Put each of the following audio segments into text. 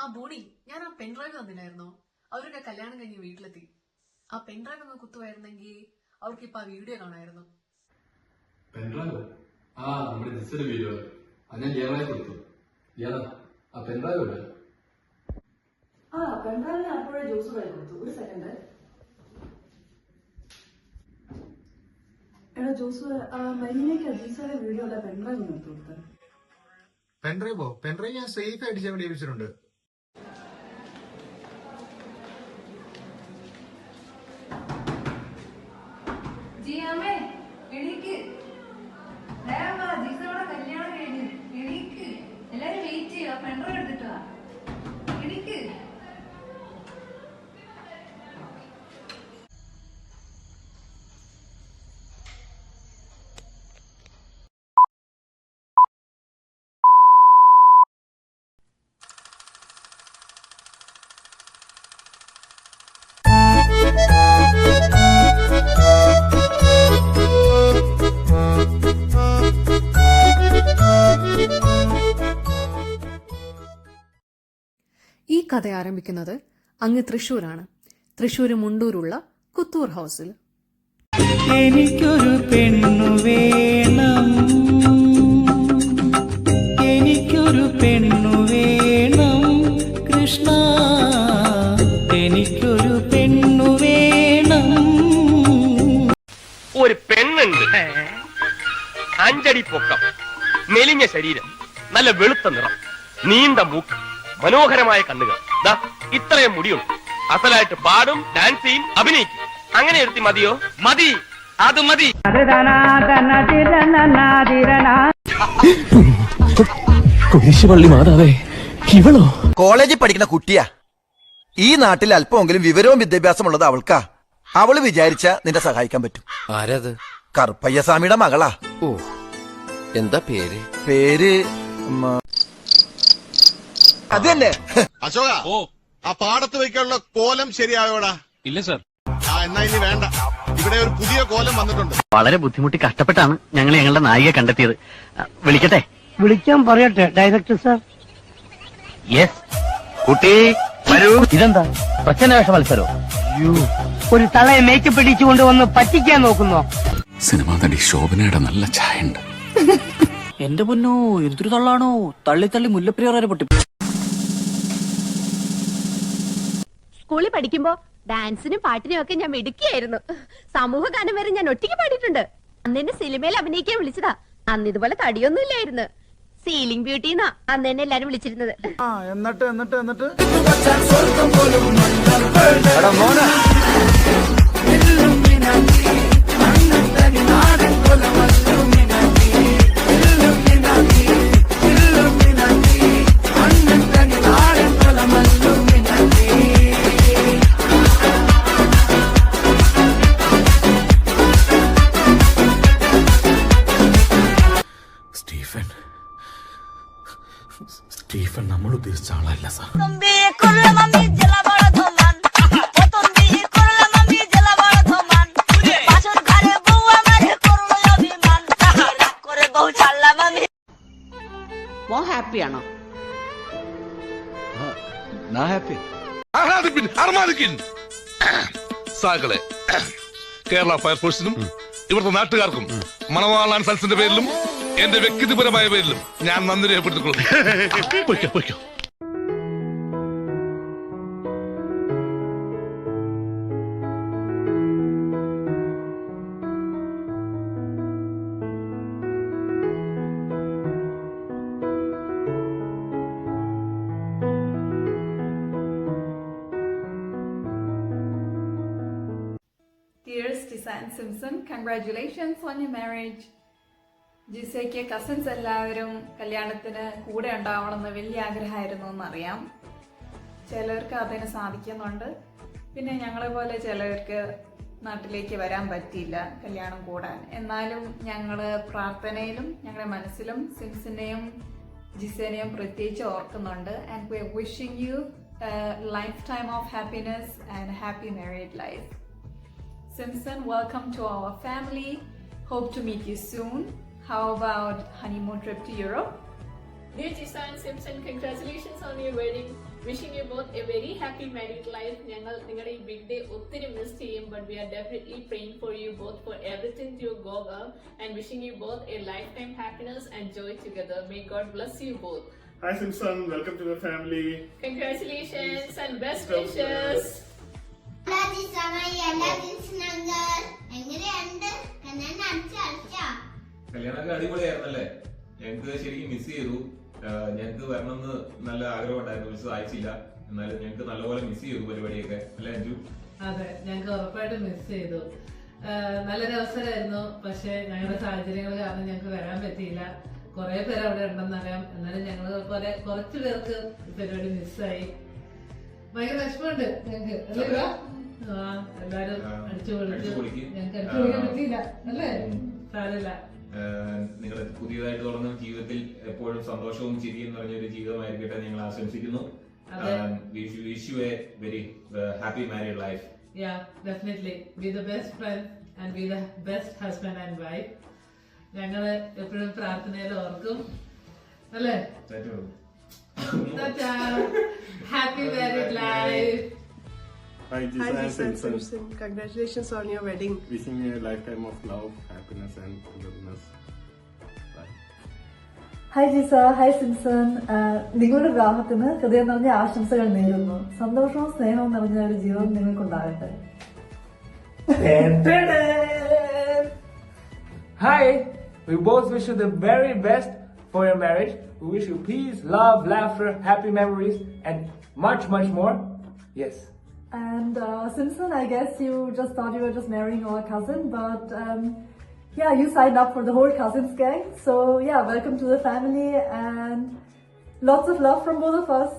ആ ബോണി, ഞാൻ ആ പെൻഡ്രൈവ് തന്നില്ലായിരുന്നോ? അവരുടെ കല്യാണം കഴിഞ്ഞ് വീട്ടിലെത്തി. ആ പെൻഡ്രൈവ് അങ്ങ് കുത്തുമായിരുന്നെങ്കിൽ അവർക്ക് ഇപ്പൊ ആ വീഡിയോ കാണായിരുന്നു. പെൻഡ്രൈവ്? ആ നമ്മുടെ ജിസ്സിന്റെ വീഡിയോ ഞാൻ ലിയറായി കൊടുത്തു. ലിയറ, ആ പെൻഡ്രൈവ് ഉണ്ട്. ആ പെൻഡ്രൈവിന് അപ്പോഴേ ജ്യൂസ് കൊടുത്തു. ഒരു സെക്കൻഡ്. എടാ ജ്യൂസ് മരീനയ്ക്ക് അജീസയുടെ വീഡിയോ ഉള്ള പെൻഡ്രൈവ് കൊടുത്തു കൊടുത്തത്. പെൻഡ്രൈവ് ഞാൻ സേഫ് ആയിട്ട് ചെയ്യാൻ വേണ്ടി വെച്ചിട്ടുണ്ട്. കല്യാണം കഴിഞ്ഞു എണീക്ക്, എല്ലാരും വെയിറ്റ് ചെയ്യുക. പെൻഡ്രൈവ് എടുത്തിട്ടാ എണീക്ക്. ഈ കഥ ആരംഭിക്കുന്നത് അങ്ങ് തൃശ്ശൂരാണ്. തൃശ്ശൂര് മുണ്ടൂരുള്ള കുത്തൂർ ഹൗസിൽ. എനിക്കൊരു പെണ്ണു വേണം, എനിക്കൊരു പെണ്ണു വേണം കൃഷ്ണ, എനിക്കൊരു പെണ്ണു വേണം. ഒരു പെണ്ണുണ്ട്, 5 അടി പൊക്കം, മെലിഞ്ഞ ശരീരം, നല്ല വെളുത്ത നിറം, നീണ്ട മൂക്ക്, മനോഹരമായ കണ്ണുകൾ, ഇത്രയും മുടിയുണ്ട്. അസലായിട്ട് പാടും, ഡാൻസ് ചെയ്യും, അഭിനയിക്കും. അങ്ങനെ എടുത്തി മതിയോ? മതി, അത് മതി. കുരിശുപള്ളി മാതാവേ, ഇവളോ? കോളേജിൽ പഠിക്കുന്ന കുട്ടിയാ. ഈ നാട്ടിൽ അല്പമെങ്കിലും വിവരവും വിദ്യാഭ്യാസം ഉള്ളത് അവൾക്കാ. അവള് വിചാരിച്ച നിന്നെ സഹായിക്കാൻ പറ്റും. ആരത്? കറുപ്പയ്യസ്വാമിയുടെ മകളാ. ഓ, എന്താ പേര്? പേര് അത് തന്നെ. അശോക, ആ പാടത്ത് വയ്ക്കാനുള്ള കോലം ശരിയായോടാ? ഇല്ല സർ. എന്നാ ഇനി വേണ്ട. ഇവിടെ ഒരു പുതിയ കോലം വന്നിട്ടുണ്ട്. വളരെ ബുദ്ധിമുട്ടി കഷ്ടപ്പെട്ടാണ് ഞങ്ങൾ ഞങ്ങളുടെ നായികയെ കണ്ടെത്തിയത്. വിളിക്കട്ടെ? വിളിക്കാൻ പറയട്ടെ ഡയറക്ടർ സാർ? യെസ്. കുട്ടി വരൂ. ഇതെന്താ പ്രച്ഛന്ന വേഷ മത്സരോ? ഒരു തളയെ മേക്കപ്പ് ഇടിച്ചുകൊണ്ട് വന്ന് പറ്റിക്കാൻ നോക്കുന്നോ? സിനിമാ നടി ശോഭനയുടെ നല്ല ചായ ഉണ്ട്. എന്റെ പൊന്നോ, എന്തൊരു തള്ളാണോ! തള്ളി തള്ളി മുല്ലപ്പെരിയാർ പൊട്ടി. സ്കൂളിൽ പഠിക്കുമ്പോ ഡാൻസിനും പാട്ടിനും ഒക്കെ ഞാൻ മിടുക്കിയായിരുന്നു. സമൂഹ ഗാനം വരെ ഞാൻ ഒറ്റയ്ക്ക് പാടിയിട്ടുണ്ട്. അന്ന് എന്നെ സിനിമയിൽ അഭിനയിക്കാൻ വിളിച്ചതാ. അന്ന് ഇതുപോലെ തടിയൊന്നും ഇല്ലായിരുന്നു. സീലിംഗ് ബ്യൂട്ടി എന്നാ അന്ന് എന്നെ എല്ലാരും വിളിച്ചിരുന്നത്. എന്നിട്ട് സ്റ്റീഫൻ നമ്മൾ ഉദ്ദേശിച്ച ആളല്ല സാർ. ഹാപ്പിയാണോ? സാകളെ, കേരള ഫയർഫോഴ്സിനും ഇവിടുത്തെ നാട്ടുകാർക്കും മണവാളാൻ സൽസിന്റെ പേരിലും എന്റെ വ്യക്തിപരമായ പേരിലും ഞാൻ നന്ദി രേഖപ്പെടുത്തിക്കൊള്ളുന്നു. Dear Giselle Simpson, congratulations on your marriage. ജിസയ്ക്ക് കസിൻസ് എല്ലാവരും കല്യാണത്തിന് കൂടെ ഉണ്ടാവണമെന്ന് വലിയ ആഗ്രഹമായിരുന്നു എന്നറിയാം. ചിലർക്ക് അതിന് സാധിക്കുന്നുണ്ട്, പിന്നെ ഞങ്ങളെ പോലെ ചിലർക്ക് നാട്ടിലേക്ക് വരാൻ പറ്റിയില്ല കല്യാണം കൂടാൻ. എന്നാലും ഞങ്ങൾ പ്രാർത്ഥനയിലും ഞങ്ങളുടെ മനസ്സിലും സിംസിനെയും ജിസേനെയും പ്രത്യേകിച്ച് ഓർക്കുന്നുണ്ട്. And we are wishing you life time of happiness and happy married life. Simpson, welcome to our family. Hope to meet you soon. How about honeymoon trip to Europe? Dear Jisa and Simpson, congratulations on your wedding. Wishing you both a very happy married life. ഞങ്ങൾ നിങ്ങളുടെ ഈ big day ഒത്തിരി miss ചെയ്യും, but we are definitely praying for you both for everything to go well and wishing you both a lifetime happiness and joy together. May God bless you both. Hi Simpson, welcome to the family. Congratulations and best wishes. കല്യാണമൊക്കെ അടിപൊളിയായിരുന്നല്ലേ? ഞങ്ങൾക്ക് ശരിക്കും miss ചെയ്തു. ഞങ്ങൾക്ക് വരണമെന്ന് നല്ല ആഗ്രഹം ഉണ്ടായിരുന്നു, miss അയച്ചില്ല. എന്നാലും ഞങ്ങൾക്ക് നല്ലപോലെ മിസ് ചെയ്തു പരിപാടിയൊക്കെ, അല്ലേ അഞ്ജു? അതെ, ഞങ്ങൾക്ക് ഉറപ്പായിട്ടും മിസ് ചെയ്തു. നല്ലൊരു അവസരമായിരുന്നു, പക്ഷെ ഞങ്ങളുടെ സാഹചര്യങ്ങൾ കാരണം ഞങ്ങൾക്ക് വരാൻ പറ്റിയില്ല. കുറെ പേര് അവിടെ ഉണ്ടെന്നറിയാം, എന്നാലും ഞങ്ങൾ കുറച്ചു പേർക്ക് പരിപാടി മിസ്സായി. ഭയങ്കര വിഷമമുണ്ട് ഞങ്ങൾക്ക്, അല്ലേ? എല്ലാരും അടിച്ചു പൊളിച്ചു. ഞങ്ങൾക്ക് അടിച്ചു പൊളിക്കാൻ പറ്റിയില്ല, അല്ലേ? സാരമില്ല. നിങ്ങളുടെ പുതിയതായിട്ട് തുടങ്ങുന്ന ജീവിതത്തിൽ എപ്പോഴും സന്തോഷവും ചിരിയും നിറഞ്ഞൊരു ജീവിതമായിരിക്കട്ടെ ഞങ്ങൾ ആശംസിക്കുന്നു. Wish you a very happy married life. Yeah, definitely. Be the best friends and be the best husband and wife. ഞങ്ങള് എപ്പോഴും പ്രാർത്ഥനയിൽ ഓർക്കും, അല്ലേ? Happy married life. Hi Jisa and Simpson. Congratulations on your wedding. Wishing you a lifetime of love, happiness and togetherness. Hi Jisa, hi Simpson. നിങ്ങളുടെ വിവാഹത്തിന് ഹൃദയം നിറഞ്ഞ ആശംസകൾ നേരുന്നു. സന്തോഷവും സ്നേഹവും നിറഞ്ഞ ഒരു ജീവിതം നിങ്ങൾക്കുണ്ടാകട്ടെ. Hi, we both wish you the very best for your marriage. We wish you peace, love, laughter, happy memories, and much, much more. Yes. And Simpson, I guess you just thought you were just marrying our cousin, but yeah, you signed up for the whole cousins gang. So yeah, welcome to the family and lots of love from both of us.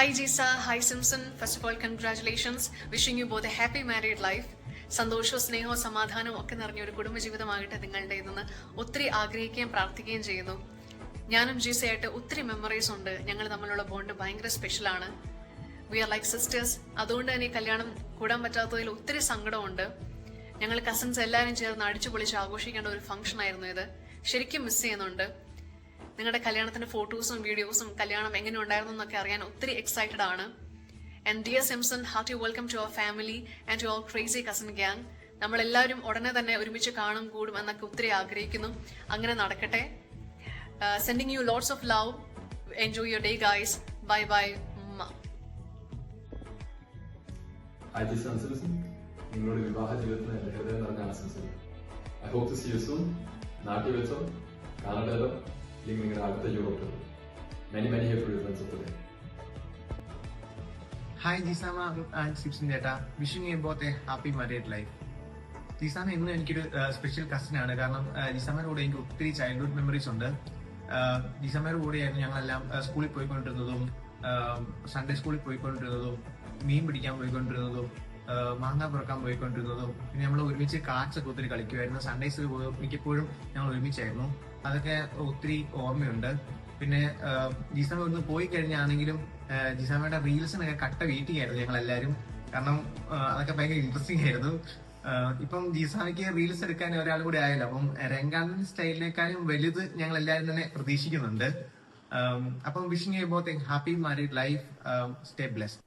Hi Jisa, hi Simpson. First of all, congratulations. Wishing you both a happy married life. സന്തോഷവും സ്നേഹവും സമാധാനവും ഒക്കെ നിറഞ്ഞ ഒരു കുടുംബജീവിതമാകട്ടെ നിങ്ങളുടെ ഇതെന്ന് ഒത്തിരി ആഗ്രഹിക്കുകയും പ്രാർത്ഥിക്കുകയും ചെയ്യുന്നു. ഞാനും ജീസയായിട്ട് ഒത്തിരി മെമ്മറീസ് ഉണ്ട്. ഞങ്ങൾ തമ്മിലുള്ള ബോണ്ട് ഭയങ്കര സ്പെഷ്യലാണ്. We are like sisters. അതുകൊണ്ട് തന്നെ കല്യാണം കൂടാൻ പറ്റാത്തതിൽ ഒത്തിരി സങ്കടമുണ്ട്. ഞങ്ങൾ കസിൻസ് എല്ലാവരും ചേർന്ന് അടിച്ചു പൊളിച്ച് ആഘോഷിക്കേണ്ട ഒരു ഫംഗ്ഷൻ ആയിരുന്നു ഇത്. ശരിക്കും മിസ് ചെയ്യുന്നുണ്ട്. നിങ്ങളുടെ കല്യാണത്തിന്റെ ഫോട്ടോസും വീഡിയോസും കല്യാണം എങ്ങനെ ഉണ്ടായിരുന്നു എന്നൊക്കെ അറിയാൻ ഒത്തിരി എക്സൈറ്റഡ് ആണ്. And dear Simpson, hearty welcome to our family and to our crazy cousin gang. നമ്മളെല്ലാവരും ഉടനെ തന്നെ ഒരുമിച്ച് കാണും കൂടും എന്നൊക്കെ ഒത്തിരി ആഗ്രഹിക്കുന്നു. അങ്ങനെ നടക്കട്ടെ. Sending U lots of love. Enjoy your day guys. Bye bye. Hi Jisa and Simpson. നിങ്ങളുടെ വിവാഹ ജീവിതത്തിന് എന്റെ ഹൃദയം നിറഞ്ഞ ആശംസകൾ. I hope to see you soon. നാട്ടിൽ വെച്ചോ കാനഡയിലോ അല്ലെങ്കിൽ നിങ്ങളുടെ അടുത്ത യൂറോപ്പിലോ. Many many happy returns of the day. Hi Jisama and Simpson ചേട്ടാ, wishing you both a happy married life. Jisama ഇന്നും എനിക്കൊരു സ്പെഷ്യൽ കസിൻ ആണ്. കാരണം ജിസാമയുടെ കൂടെ എനിക്ക് ഒത്തിരി ചൈൽഡ്ഹുഡ് മെമ്മറീസ് ഉണ്ട്. ജിസാമയുടെ കൂടെയായിരുന്നു ഞങ്ങളെല്ലാം സ്കൂളിൽ പോയിക്കൊണ്ടിരുന്നതും, സൺഡേ സ്കൂളിൽ പോയിക്കൊണ്ടിരുന്നതും, മീൻ പിടിക്കാൻ പോയിക്കൊണ്ടിരുന്നതും, മാങ്ങ പുറക്കാൻ പോയിക്കൊണ്ടിരുന്നതും. പിന്നെ നമ്മൾ ഒരുമിച്ച് കാർഡ്സൊക്കെ ഒത്തിരി കളിക്കുമായിരുന്നു. സൺഡേസിൽ മിക്കപ്പോഴും ഞങ്ങൾ ഒരുമിച്ചായിരുന്നു. അതൊക്കെ ഒത്തിരി ഓർമ്മയുണ്ട്. പിന്നെ ജിസാമ ഒന്ന് പോയി കഴിഞ്ഞാണെങ്കിലും ജിസാമയുടെ റീൽസിനൊക്കെ കട്ട വെയിറ്റിംഗ് ആയിരുന്നു ഞങ്ങൾ എല്ലാവരും. കാരണം അതൊക്കെ ഭയങ്കര ഇൻട്രസ്റ്റിംഗ് ആയിരുന്നു. ഇപ്പം ജിസാമയ്ക്ക് റീൽസ് എടുക്കാൻ ഒരാൾ കൂടി ആയല്ലോ. അപ്പം രംഗാനൻ സ്റ്റൈലിനേക്കാളും വലുത് ഞങ്ങൾ എല്ലാവരും തന്നെ പ്രതീക്ഷിക്കുന്നുണ്ട്. അപ്പം wishing you both a happy married life. Stay blessed.